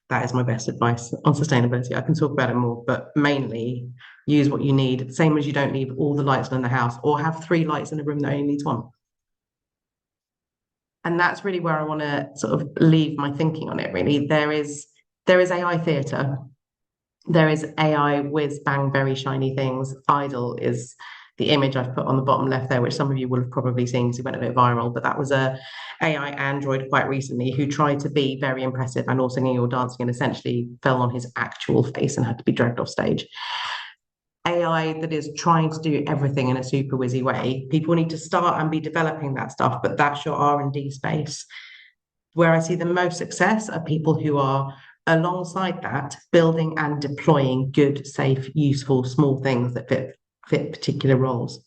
That is my best advice on sustainability. I can talk about it more, but mainly use what you need. Same as you don't leave all the lights on in the house or have 3 lights in a room that only needs 1. And that's really where I want to sort of leave my thinking on it, really. There is AI theatre. There is AI whiz bang, very shiny things. Idle is the image I've put on the bottom left there, which some of you will have probably seen because it went a bit viral, but that was a AI android quite recently who tried to be very impressive and all singing or dancing and essentially fell on his actual face and had to be dragged off stage. AI that is trying to do everything in a super whizzy way. People need to start and be developing that stuff, but that's your R&D space. Where I see the most success are people who are alongside that, building and deploying good, safe, useful, small things that fit particular roles.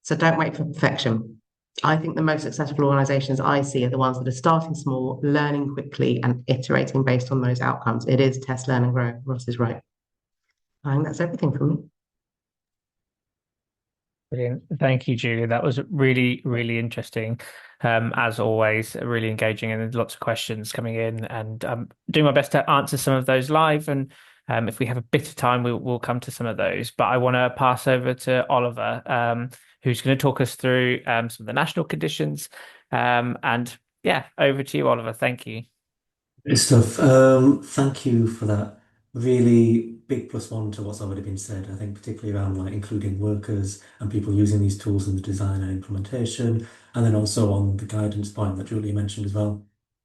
So don't wait for perfection. I think the most successful organizations I see are the ones that are starting small, learning quickly, and iterating based on those outcomes. It is test, learn, and grow. Ross is right. I think that's everything from me. Brilliant. Thank you, Julia. That was really, really interesting. As always, really engaging, and there's lots of questions coming in, and I'm doing my best to answer some of those live. And if we have a bit of time, we'll come to some of those. But I want to pass over to Oliver, who's going to talk us through some of the national conditions. And yeah, over to you, Oliver. Thank you. Good stuff. Thank you for that. Really big plus one to what's already been said. I think particularly around like including workers and people using these tools in the design and implementation, and then also on the guidance point that Julie mentioned as well.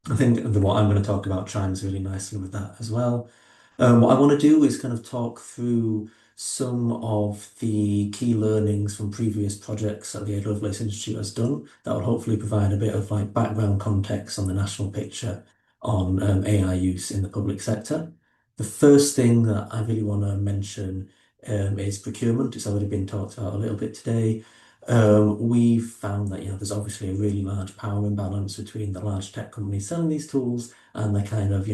I think what I'm going to talk about chimes really nicely with that as well. What I want to do is kind of talk through some of the key learnings from previous projects that the Ada Lovelace Institute has done that will hopefully provide a bit of like background context on the national picture on AI use in the public sector. The first thing that I really want to mention is procurement. It's already been talked about a little bit today. We found that there's obviously a really large power imbalance between the large tech companies selling these tools and the kind of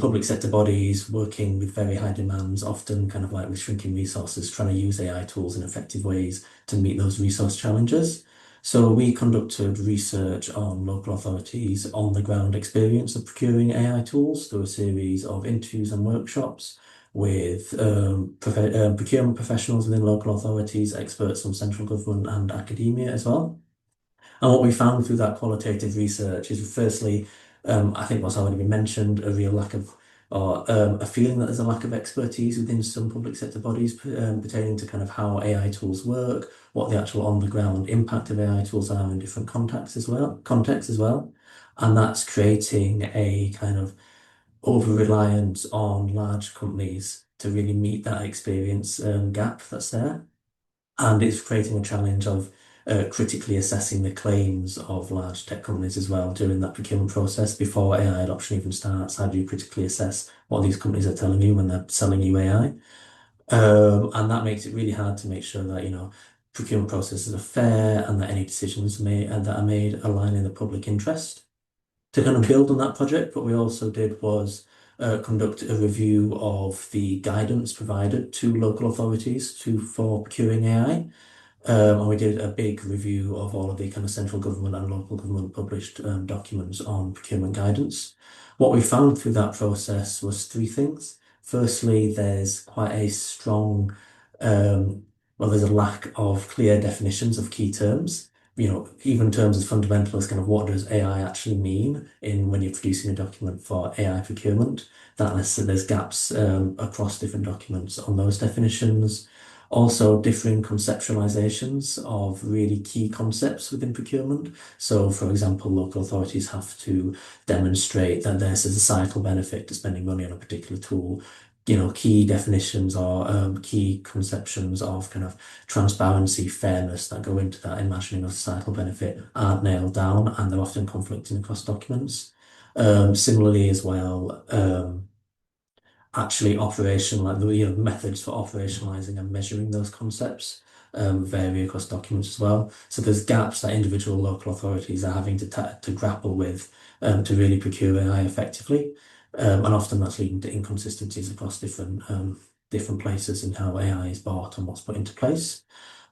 public sector bodies working with very high demands, often kind of like with shrinking resources, trying to use AI tools in effective ways to meet those resource challenges. So we conducted research on local authorities' on-the-ground experience of procuring AI tools through a series of interviews and workshops with procurement professionals within local authorities, experts from central government and academia as well. And what we found through that qualitative research is, firstly, I think what's already been mentioned, a real lack of, or a feeling that there's a lack of expertise within some public sector bodies pertaining to kind of how AI tools work, what the actual on-the-ground impact of AI tools are in different contexts as well. And that's creating a kind of over-reliance on large companies to really meet that experience gap that's there. And it's creating a challenge of critically assessing the claims of large tech companies as well during that procurement process before AI adoption even starts. How do you critically assess what these companies are telling you when they're selling you AI? And that makes it really hard to make sure that, procurement processes are fair and that any decisions made that are made align in the public interest. To kind of build on that project, what we also did was conduct a review of the guidance provided to local authorities for procuring AI. And we did a big review of all of the kind of central government and local government published documents on procurement guidance. What we found through that process was three things. Firstly, there's quite a strong, there's a lack of clear definitions of key terms. Even terms as fundamental as kind of what does AI actually mean when you're producing a document for AI procurement. There's gaps across different documents on those definitions. Also, differing conceptualizations of really key concepts within procurement. So, for example, local authorities have to demonstrate that there's a societal benefit to spending money on a particular tool. Key definitions or key conceptions of kind of transparency, fairness that go into that imagining of societal benefit aren't nailed down, and they're often conflicting across documents. Similarly, as well, actually the methods for operationalizing and measuring those concepts vary across documents as well. So there's gaps that individual local authorities are having to grapple with to really procure AI effectively. And often that's leading to inconsistencies across different places in how AI is bought and what's put into place.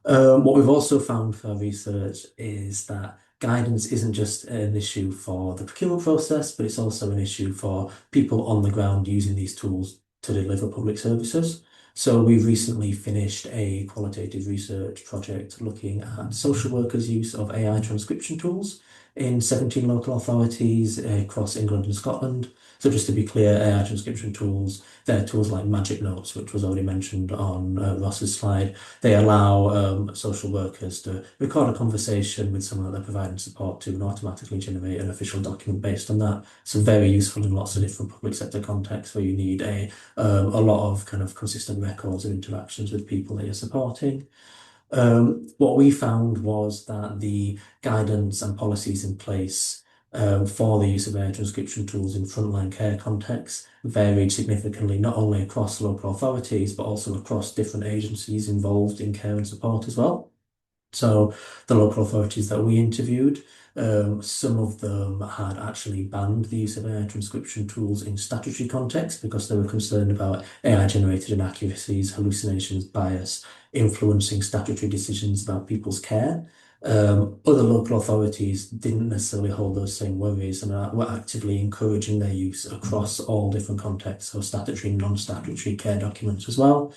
What we've also found for our research is that guidance isn't just an issue for the procurement process, but it's also an issue for people on the ground using these tools to deliver public services. So we recently finished a qualitative research project looking at social workers' use of AI transcription tools in 17 local authorities across England and Scotland. So just to be clear, AI transcription tools, they're tools like Magic Notes, which was already mentioned on Ross's slide. They allow social workers to record a conversation with someone that they're providing support to and automatically generate an official document based on that. So very useful in lots of different public sector contexts where you need a lot of kind of consistent records and interactions with people that you're supporting. What we found was that the guidance and policies in place for the use of AI transcription tools in frontline care contexts varied significantly, not only across local authorities, but also across different agencies involved in care and support as well. So the local authorities that we interviewed, some of them had actually banned the use of AI transcription tools in statutory context because they were concerned about AI-generated inaccuracies, hallucinations, bias, influencing statutory decisions about people's care. Other local authorities didn't necessarily hold those same worries and were actively encouraging their use across all different contexts, so statutory and non-statutory care documents as well.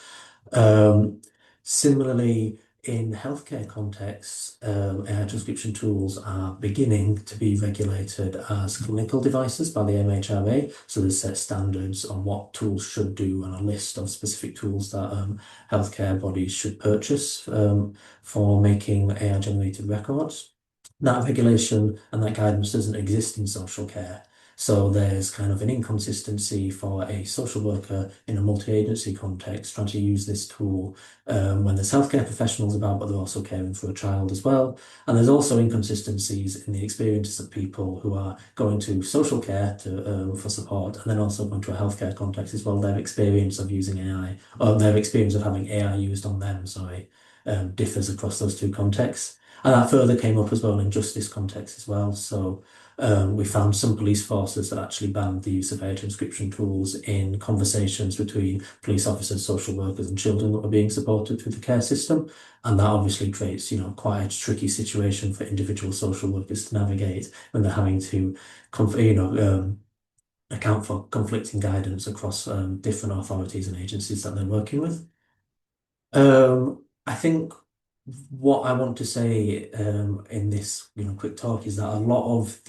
Um, Similarly, in healthcare contexts, AI transcription tools are beginning to be regulated as clinical devices by the MHRA. So there's set standards on what tools should do and a list of specific tools that healthcare bodies should purchase for making AI-generated records. That regulation and that guidance doesn't exist in social care. So there's kind of an inconsistency for a social worker in a multi-agency context trying to use this tool when there's healthcare professionals about, but they're also caring for a child as well. And there's also inconsistencies in the experiences of people who are going to social care for support and then also going to a healthcare context as well. Their experience of using AI, or their experience of having AI used on them, differs across those two contexts. And that further came up as well in justice context as well. So we found some police forces that actually banned the use of AI transcription tools in conversations between police officers, social workers, and children that were being supported through the care system. And that obviously creates, quite a tricky situation for individual social workers to navigate when they're having to, account for conflicting guidance across different authorities and agencies that they're working with. I think what I want to say in this quick talk is that a lot of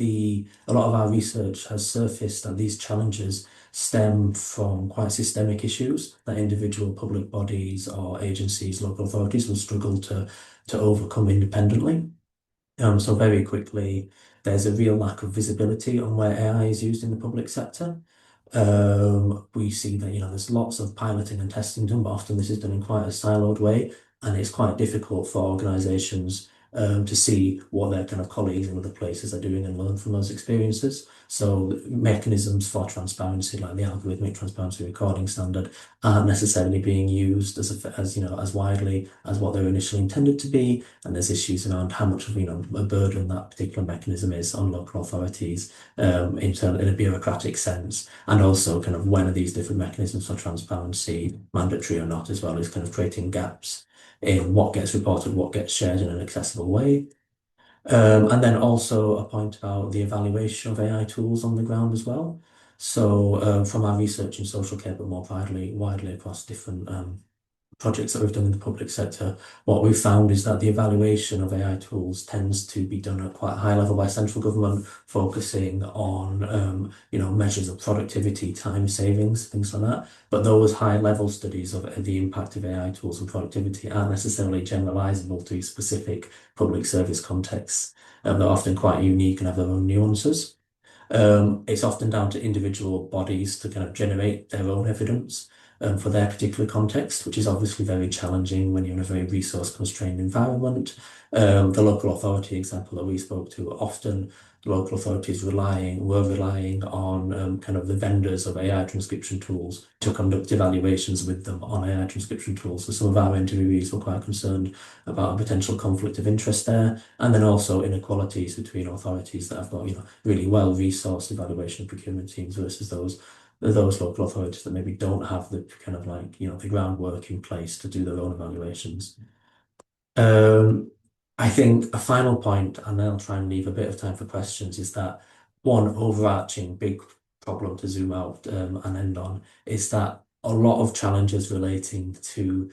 our research has surfaced that these challenges stem from quite systemic issues that individual public bodies or agencies, local authorities will struggle to overcome independently. So very quickly, there's a real lack of visibility on where AI is used in the public sector. We see that, there's lots of piloting and testing done, but often this is done in quite a siloed way, and it's quite difficult for organizations to see what their kind of colleagues in other places are doing and learn from those experiences. So mechanisms for transparency, like the algorithmic transparency recording standard, aren't necessarily being used as widely as what they were initially intended to be. And there's issues around how much of a burden that particular mechanism is on local authorities in a bureaucratic sense, and also kind of when are these different mechanisms for transparency mandatory or not, as well as kind of creating gaps in what gets reported, what gets shared in an accessible way. And then also a point about the evaluation of AI tools on the ground as well. So from our research in social care, but more widely across different projects that we've done in the public sector, what we've found is that the evaluation of AI tools tends to be done at quite a high level by central government, focusing on measures of productivity, time savings, things like that. But those high level studies of the impact of AI tools and productivity aren't necessarily generalizable to specific public service contexts. They're often quite unique and have their own nuances. It's often down to individual bodies to kind of generate their own evidence for their particular context, which is obviously very challenging when you're in a very resource-constrained environment. The local authority example that we spoke to, often the local authorities were relying on kind of the vendors of AI transcription tools to conduct evaluations with them on AI transcription tools. So some of our interviewees were quite concerned about a potential conflict of interest there, and then also inequalities between authorities that have got really well-resourced evaluation and procurement teams versus those local authorities that maybe don't have the kind of the groundwork in place to do their own evaluations. I think a final point, and then I'll try and leave a bit of time for questions, is that one overarching big problem to zoom out and end on is that a lot of challenges relating to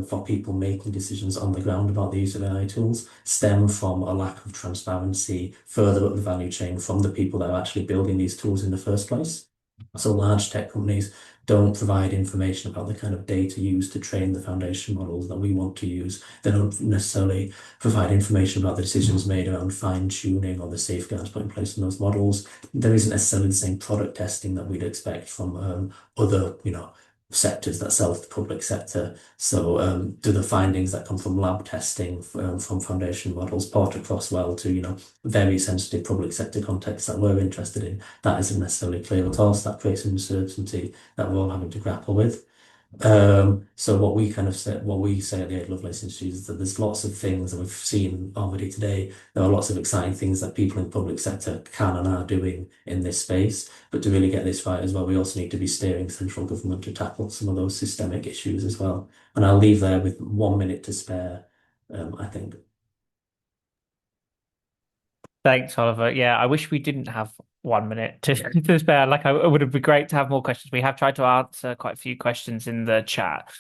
for people making decisions on the ground about the use of AI tools stem from a lack of transparency further up the value chain from the people that are actually building these tools in the first place. So large tech companies don't provide information about the kind of data used to train the foundation models that we want to use. They don't necessarily provide information about the decisions made around fine-tuning or the safeguards put in place in those models. There isn't necessarily the same product testing that we'd expect from other, sectors that sell to the public sector. So do the findings that come from lab testing from foundation models port across well to, very sensitive public sector contexts that we're interested in? That isn't necessarily clear at all. So that creates an uncertainty that we're all having to grapple with. So what we kind of say, what we say at the Ada Lovelace Institute is that there's lots of things that we've seen already today. There are lots of exciting things that people in the public sector can and are doing in this space. But to really get this right as well, we also need to be steering central government to tackle some of those systemic issues as well. And I'll leave there with 1 minute to spare, I think. Thanks, Oliver. Yeah, I wish we didn't have 1 minute to spare. Like, it would have been great to have more questions. We have tried to answer quite a few questions in the chat.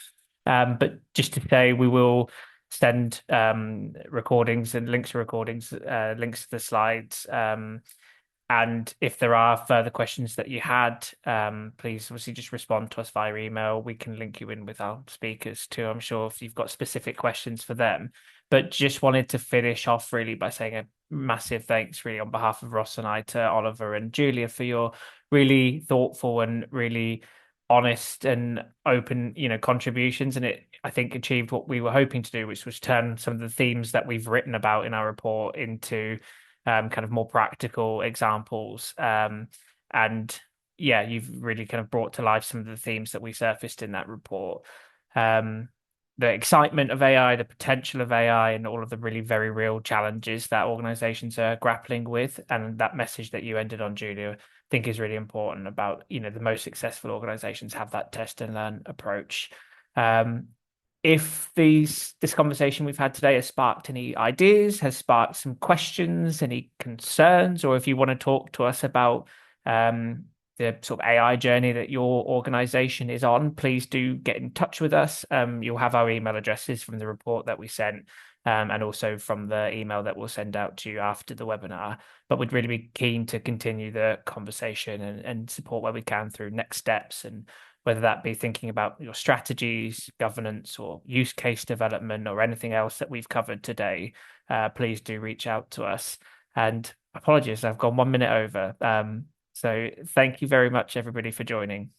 But just to say, we will send recordings and links to recordings, links to the slides. And if there are further questions that you had, please obviously just respond to us via email. We can link you in with our speakers too, I'm sure, if you've got specific questions for them. But just wanted to finish off really by saying a massive thanks really on behalf of Ross and I to Oliver and Julia for your really thoughtful and really honest and open, contributions. And it, I think, achieved what we were hoping to do, which was turn some of the themes that we've written about in our report into kind of more practical examples. And yeah, you've really kind of brought to life some of the themes that we surfaced in that report. The excitement of AI, the potential of AI, and all of the really very real challenges that organizations are grappling with. And that message that you ended on, Julia, I think is really important about, the most successful organizations have that test and learn approach. If this conversation we've had today has sparked any ideas, has sparked some questions, any concerns, or if you want to talk to us about the sort of AI journey that your organization is on, please do get in touch with us. You'll have our email addresses from the report that we sent, and also from the email that we'll send out to you after the webinar. But we'd really be keen to continue the conversation and support where we can through next steps, and whether that be thinking about your strategies, governance, or use case development, or anything else that we've covered today. Please do reach out to us. And apologies, I've gone 1 minute over. So thank you very much, everybody, for joining.